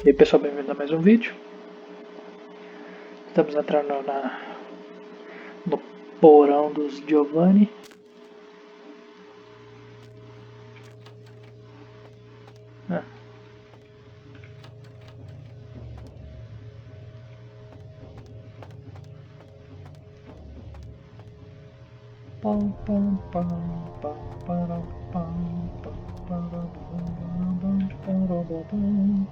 E aí pessoal, bem-vindo a mais um vídeo. Estamos entrando no porão dos Giovanni. Ah. Pam, pam, pam, pam, pam, pam, pam, pam.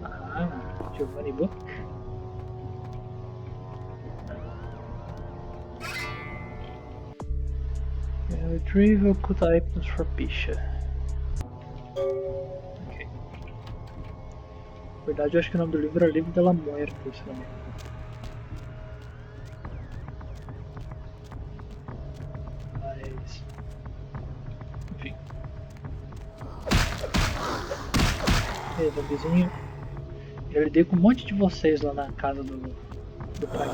Ah, Giovanni Book. Retrieve occult items for Pisha. Ok. Na verdade, eu acho que o nome do livro é Livro de la Muerte, se não me engano. Mas... enfim. E aí, zumbizinho. Já lidei com um monte de vocês lá na casa do pai.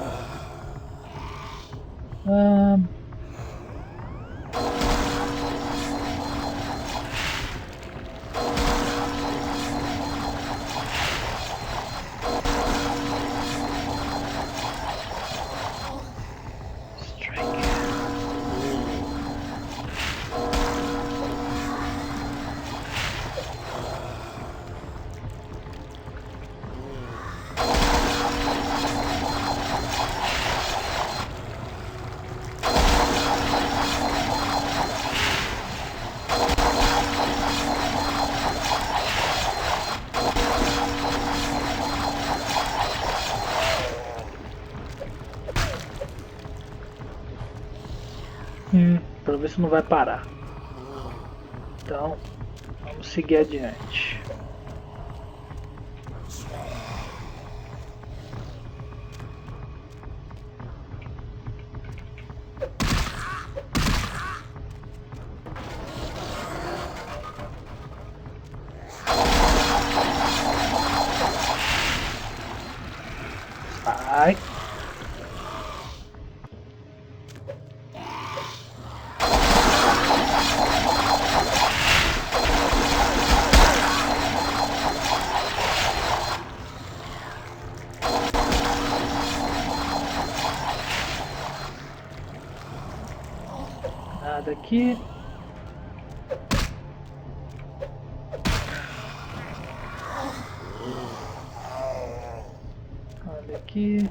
Pelo visto não vai parar. Então, vamos seguir adiante. Ai. Nada aqui. Olha aqui.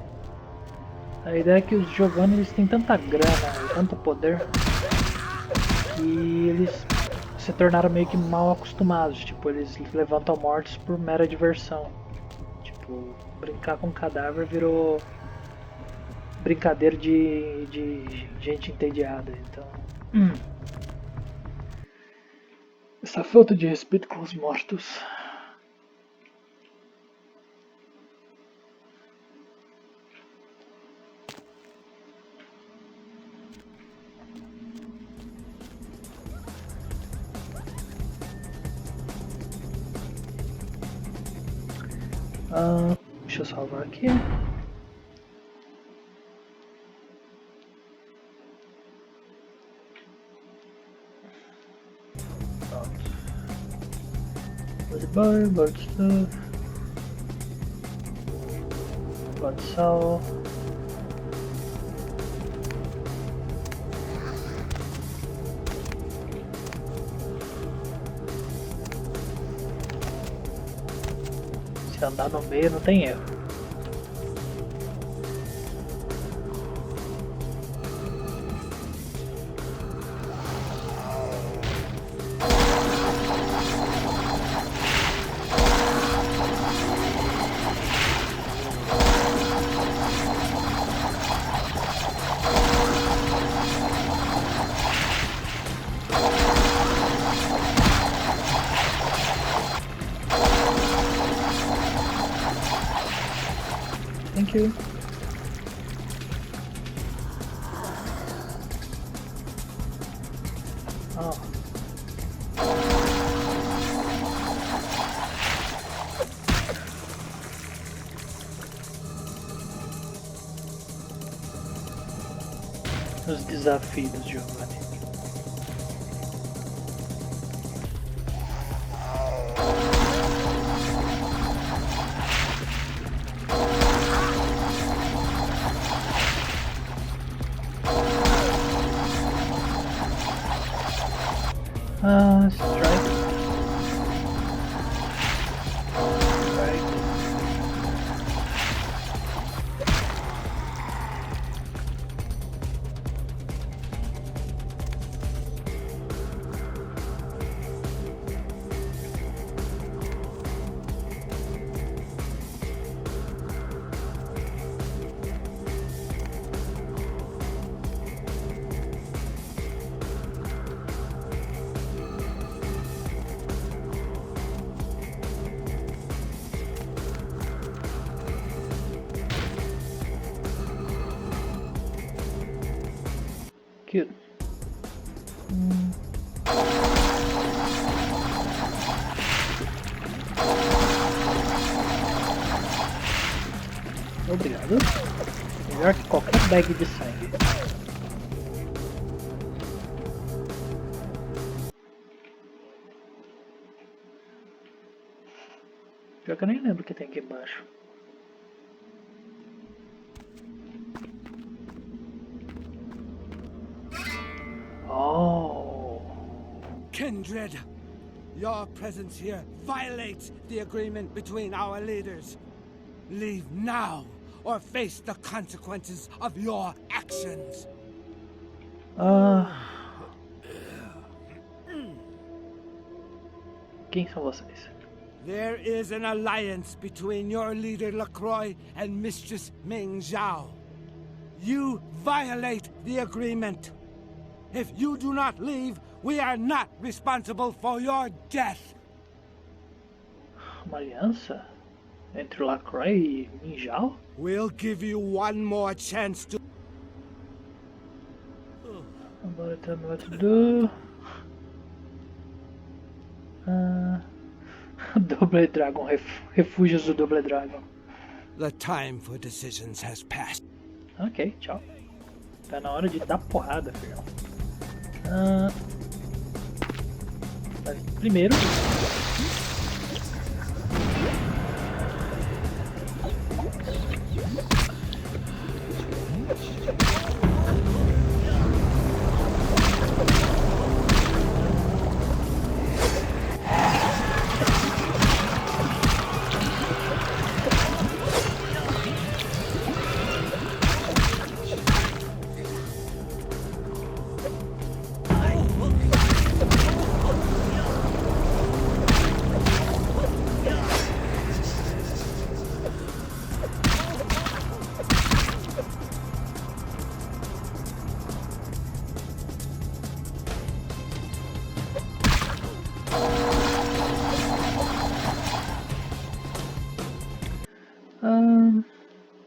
A ideia é que os Giovanni eles têm tanta grana e tanto poder que eles se tornaram meio que mal acostumados. Tipo, eles levantam mortos por mera diversão. Tipo, brincar com cadáver virou brincadeira de gente entediada. Então, essa falta de respeito com os mortos. Deixa eu salvar aqui. Body bar, body stuff. Body sal. Se andar no meio não tem erro. Thank you. Oh. os desafios, Giovanni. Strike. Cute. Obrigado. Melhor que qualquer bag de sangue. Pior que eu nem lembro o que tem aqui embaixo. Oh. Kindred, your presence here violates the agreement between our leaders. Leave now, or face the consequences of your actions. Quem são vocês? There is an alliance between your leader LaCroix and Mistress Ming Zhao. You violate the agreement. If you do not leave, we are not responsible for your death. Uma aliança? Entre Lacroix e Minjal? We'll give you one more chance to... Agora tell me what to do. Double Dragon, refúgios do Double Dragon. The time for decisions has passed. Ok, tchau. Tá na hora de dar porrada, filhão. Mas primeiro...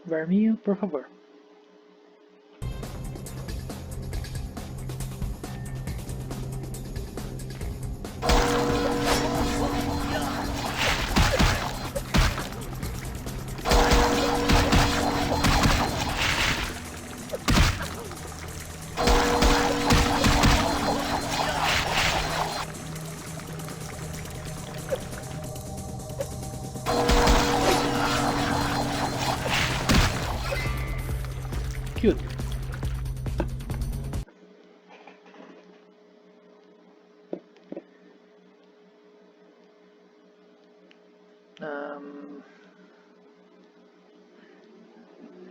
Verminho, por favor. Cute.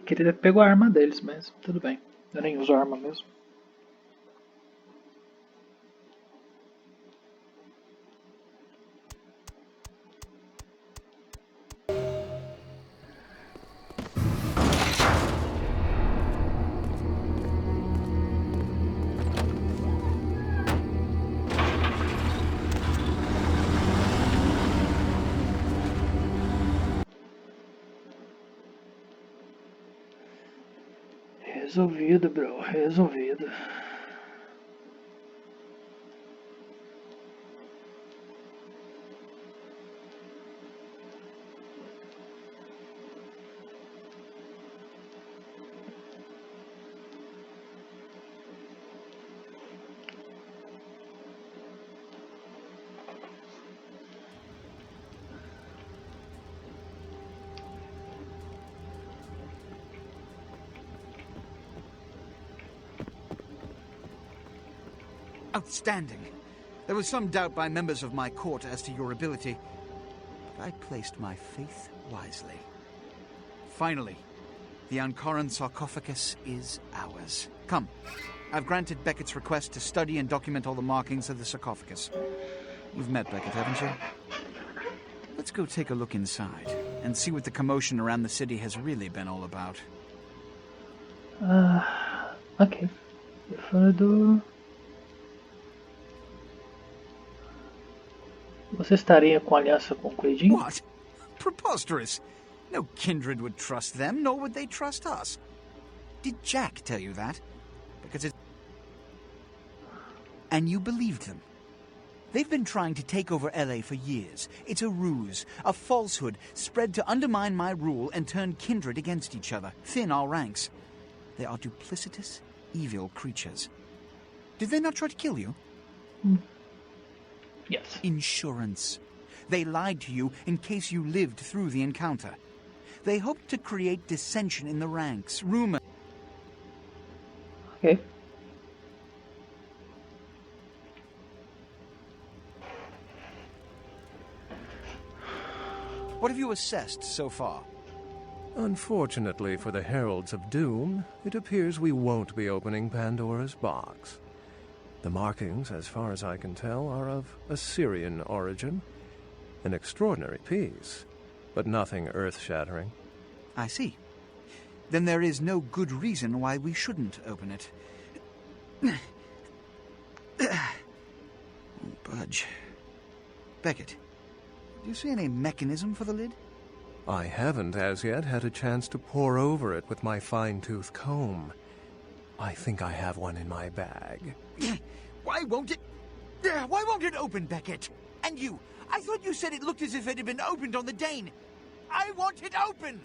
Queria ter pego a arma deles, mas tudo bem. Eu nem uso arma mesmo. Resolvido, bro. Resolvido. Outstanding. There was some doubt by members of my court as to your ability, but I placed my faith wisely. Finally, the Ankaran sarcophagus is ours. Come, I've granted Beckett's request to study and document all the markings of the sarcophagus. You've met Beckett, haven't you? Let's go take a look inside and see what the commotion around the city has really been all about. Ok. Fado. Você estaria com aliança com Cleidin? What? Preposterous! No kindred would trust them, nor would they trust us. Did Jack tell you that? Because it's... And you believed them. They've been trying to take over LA for years. It's a ruse, a falsehood, spread to undermine my rule and turn kindred against each other, thin our ranks. They are duplicitous, evil creatures. Did they not try to kill you? Yes. Insurance. They lied to you in case you lived through the encounter. They hoped to create dissension in the ranks, rumor... Ok. What have you assessed so far? Unfortunately for the Heralds of Doom, it appears we won't be opening Pandora's box. The markings, as far as I can tell, are of Assyrian origin. An extraordinary piece, but nothing earth-shattering. I see. Then there is no good reason why we shouldn't open it. Budge. Beckett, do you see any mechanism for the lid? I haven't as yet had a chance to pore over it with my fine-tooth comb. I think I have one in my bag. Why won't it open, Beckett? And you, I thought you said it looked as if it had been opened on the Dane. I want it open!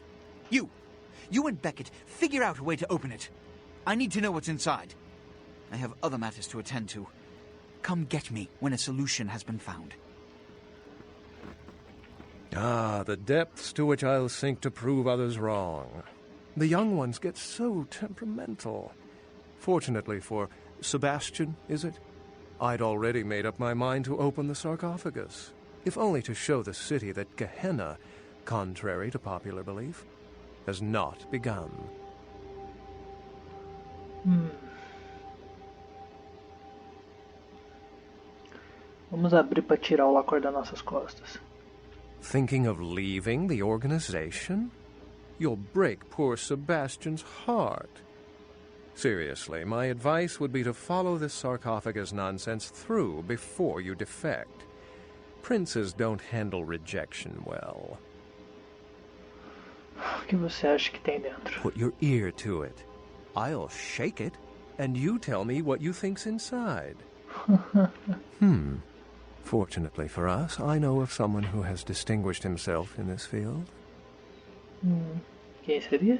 You and Beckett, figure out a way to open it. I need to know what's inside. I have other matters to attend to. Come get me when a solution has been found. Ah, the depths to which I'll sink to prove others wrong. The young ones get so temperamental. Fortunately for Sebastian, is it? I'd already made up my mind to open the sarcophagus, if only to show the city that Gehenna, contrary to popular belief, has not begun. Vamos abrir para tirar o lacor das nossas costas. Thinking of leaving the organization? You'll break poor Sebastian's heart. Seriously, my advice would be to follow this sarcophagus nonsense through before you defect. Princes don't handle rejection well. O que você acha que tem dentro? Put your ear to it. I'll shake it, and you tell me what you think's inside. Fortunately for us, I know of someone who has distinguished himself in this field. Quem seria?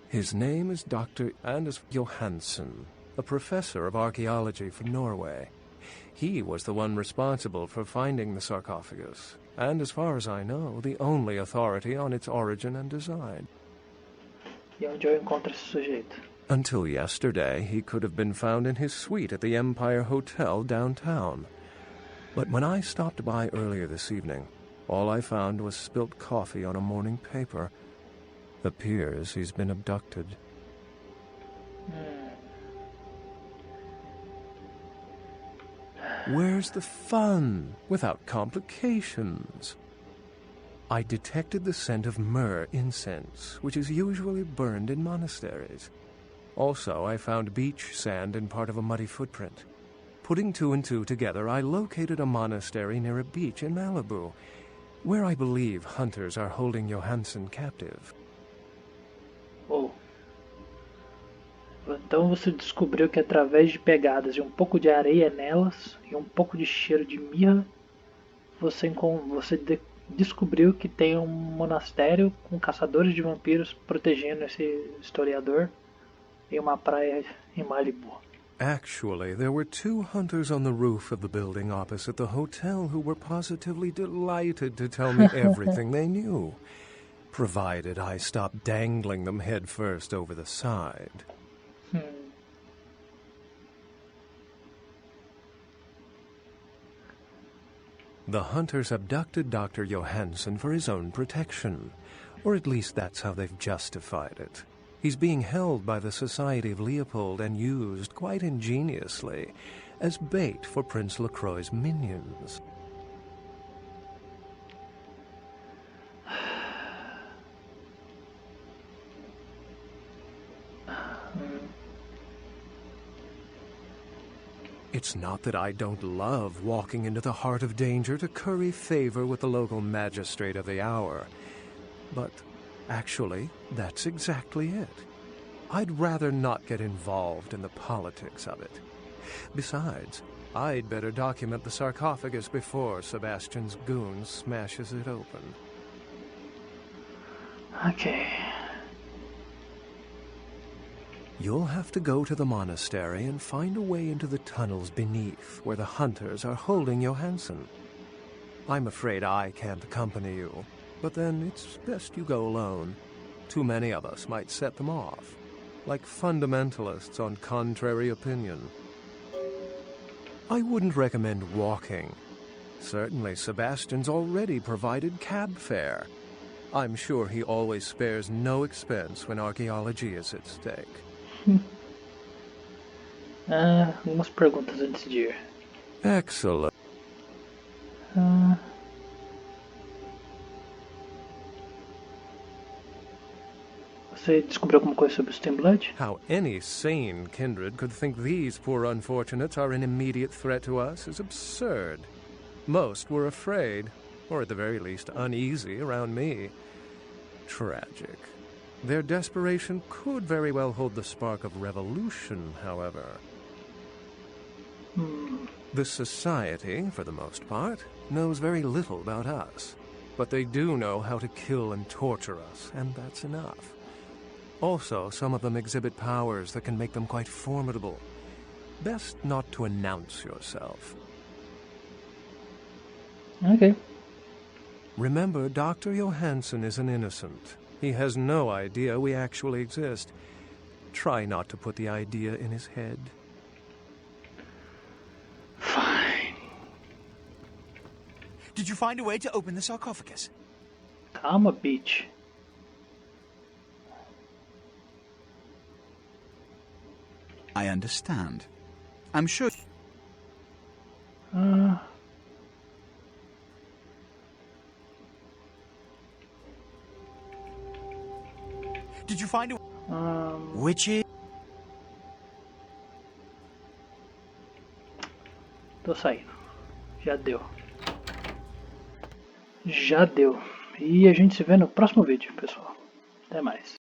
His name is Dr. Anders Johansen, a professor of archaeology from Norway. He was the one responsible for finding the sarcophagus, and as far as I know, the only authority on its origin and design. E onde eu encontro esse sujeito? Until yesterday, he could have been found in his suite at the Empire Hotel downtown. But when I stopped by earlier this evening, all I found was spilt coffee on a morning paper. Appears he's been abducted. Where's the fun, without complications? I detected the scent of myrrh incense, which is usually burned in monasteries. Also, I found beach sand in part of a muddy footprint. Putting two and two together, I located a monastery near a beach in Malibu, where I believe hunters are holding Johansen captive. Oh. Então você descobriu que através de pegadas e um pouco de areia nelas e um pouco de cheiro de mirra, você descobriu que tem um monastério com caçadores de vampiros protegendo esse historiador em uma praia em Malibu. Actually, there were two hunters on the roof of the building opposite the hotel who were positively delighted to tell me everything they knew, provided I stopped dangling them head first over the side. The hunters abducted Dr. Johansson for his own protection, or at least that's how they've justified it. He's being held by the Society of Leopold and used, quite ingeniously, as bait for Prince Lacroix's minions. It's not that I don't love walking into the heart of danger to curry favor with the local magistrate of the hour, but actually, that's exactly it. I'd rather not get involved in the politics of it. Besides, I'd better document the sarcophagus before Sebastian's goon smashes it open. Okay. You'll have to go to the monastery and find a way into the tunnels beneath, where the hunters are holding Johansson. I'm afraid I can't accompany you, but then it's best you go alone. Too many of us might set them off, like fundamentalists on contrary opinion. I wouldn't recommend walking. Certainly Sebastian's already provided cab fare. I'm sure he always spares no expense when archaeology is at stake. Algumas perguntas antes de ir. Excellent. Você descobriu alguma coisa sobre o Steinblood? How any sane kindred could think these poor unfortunates are an immediate threat to us is absurd. Most were afraid, or at the very least uneasy, around me. Tragic. Their desperation could very well hold the spark of revolution, however. The Society, for the most part, knows very little about us. But they do know how to kill and torture us, and that's enough. Also, some of them exhibit powers that can make them quite formidable. Best not to announce yourself. Okay. Remember, Dr. Johansson is an innocent. He has no idea we actually exist. Try not to put the idea in his head. Fine. Did you find a way to open the sarcophagus? Calma, bitch. I understand. I'm sure... Did you find a... Which is... Tô saindo. Já deu. Já deu. E a gente se vê no próximo vídeo, pessoal. Até mais.